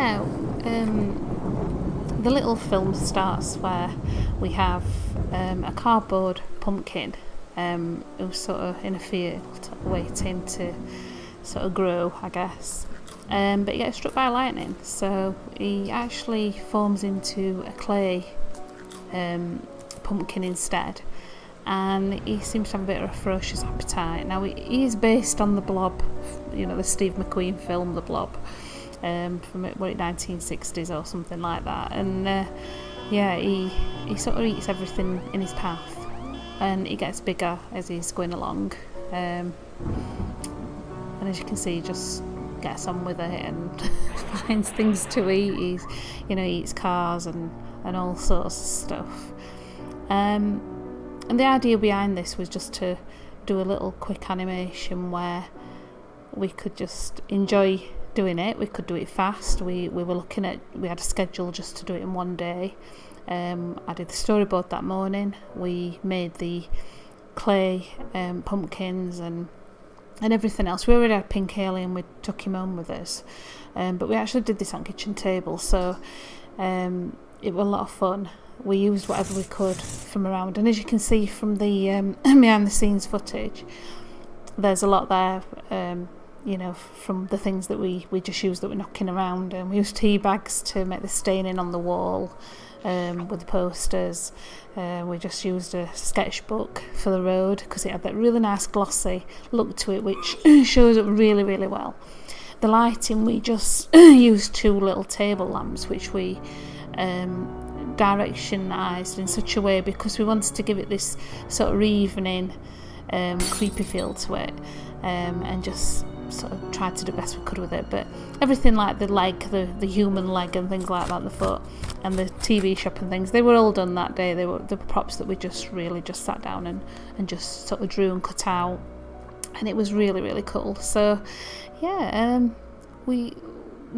yeah, the little film starts where we have a cardboard pumpkin who's sort of in a field waiting to sort of grow, I guess. But he gets struck by lightning, so he actually forms into a clay pumpkin instead, and he seems to have a bit of a ferocious appetite. Now he is based on the Blob, the Steve McQueen film, The Blob, from 1960s or something like that, and he sort of eats everything in his path, and he gets bigger as he's going along, and as you can see, he just gets on with it and finds things to eat. He eats cars and all sorts of stuff. And the idea behind this was just to do a little quick animation where we could just enjoy doing it. We could do it fast. We had a schedule just to do it in one day. I did the storyboard that morning. We made the clay pumpkins and everything else. We already had Pink Alien, we took him home with us, but we actually did this on kitchen table, so it was a lot of fun. We used whatever we could from around, and as you can see from the behind the scenes footage, there's a lot there, from the things that we just used that we're knocking around, and we used tea bags to make the staining on the wall with the posters. We just used a sketchbook for the road because it had that really nice glossy look to it, which shows up really, really well. The lighting, we just used 2 little table lamps, which we directionised in such a way because we wanted to give it this sort of evening creepy feel to it, and just sort of tried to do the best we could with it. But everything like the leg, the human leg and things like that, the foot and the TV shop and things, they were all done that day. They were the props that we just sat down and just sort of drew and cut out, and it was really, really cool. So yeah, we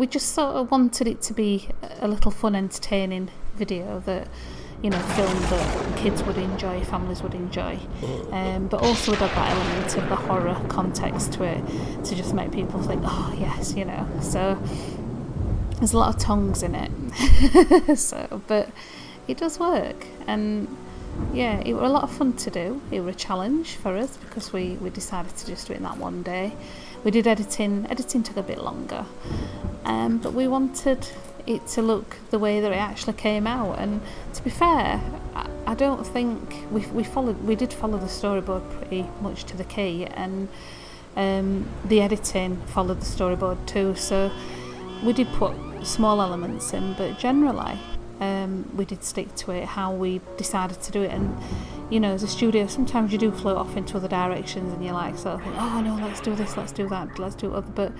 just sort of wanted it to be a little fun, entertaining video that, film that kids would enjoy, families would enjoy, but also would have that element of the horror context to it to just make people think, oh yes, so there's a lot of tongues in it. So, but it does work, and yeah, it was a lot of fun to do. It was a challenge for us because we decided to just do it in that one day. We did editing took a bit longer, but we wanted it to look the way that it actually came out. And to be fair, I don't think we did follow the storyboard pretty much to the key, and the editing followed the storyboard too, so we did put small elements in, but generally we did stick to it how we decided to do it. And as a studio, sometimes you do float off into other directions and you're like sort of think, oh no, let's do this, let's do that, let's do other, but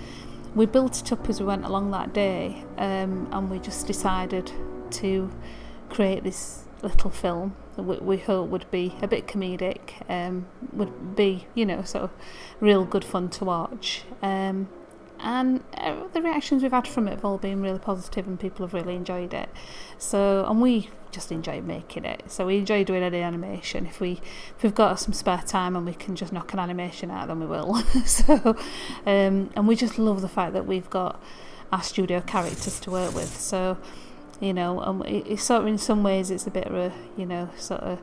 we built it up as we went along that day, and we just decided to create this little film that we hope would be a bit comedic, would be, sort of real good fun to watch. And the reactions we've had from it have all been really positive, and people have really enjoyed it. So, and we just enjoy making it. So we enjoy doing any animation. If we've got some spare time and we can just knock an animation out, then we will. So, and we just love the fact that we've got our studio characters to work with. So, it's sort of, in some ways, it's a bit of a, sort of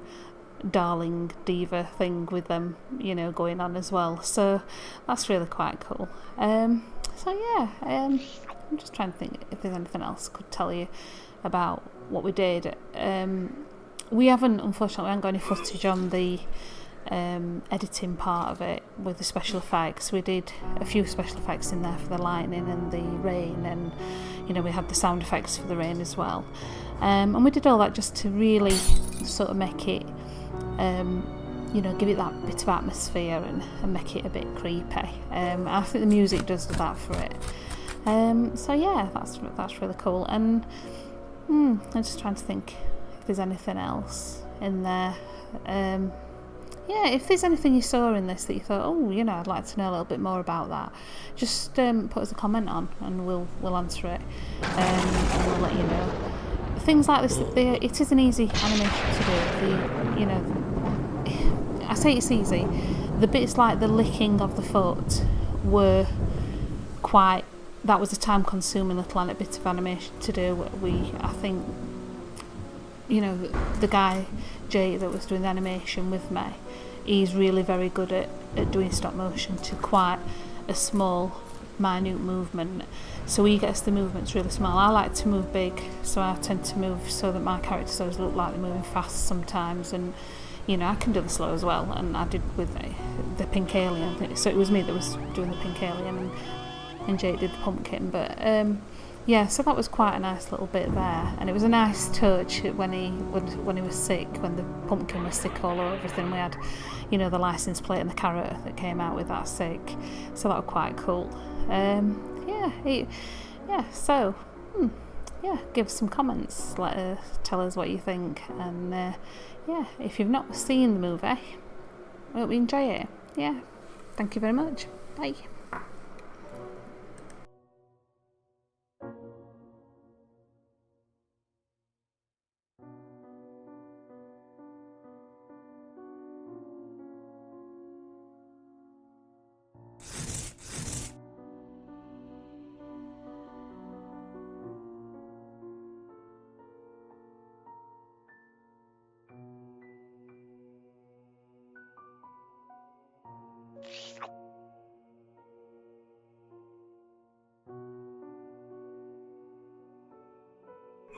darling diva thing with them, going on as well. So that's really quite cool. So yeah, I'm just trying to think if there's anything else I could tell you about what we did. We haven't got any footage on the editing part of it with the special effects. We did a few special effects in there for the lightning and the rain, and we had the sound effects for the rain as well. And we did all that just to really sort of make it give it that bit of atmosphere and make it a bit creepy. I think the music does that for it. So yeah, that's really cool. And I'm just trying to think if there's anything else in there. Yeah, if there's anything you saw in this that you thought, I'd like to know a little bit more about that, just put us a comment on, and we'll answer it, and we'll let you know. Things like this, it is an easy animation to do. I say it's easy. The bits like the licking of the foot were quite that was a time-consuming little bit of animation to do. I think, you know, the guy Jay that was doing the animation with me, he's really very good at doing stop motion to quite a small, minute movement. So he gets the movements really small. I like to move big, so I tend to move so that my characters always look like they're moving fast sometimes, and you know, I can do the slow as well, and I did with the pink alien. So it was me that was doing the pink alien, and Jake did the pumpkin. But yeah, so that was quite a nice little bit there, and it was a nice touch when he was sick, when the pumpkin was sick all over everything. We had, you know, the license plate and the carrot that came out with that sick, so that was quite cool. So give us some comments, tell us what you think, and if you've not seen the movie, I hope you enjoy it. Thank you very much. Bye.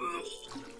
Ugh.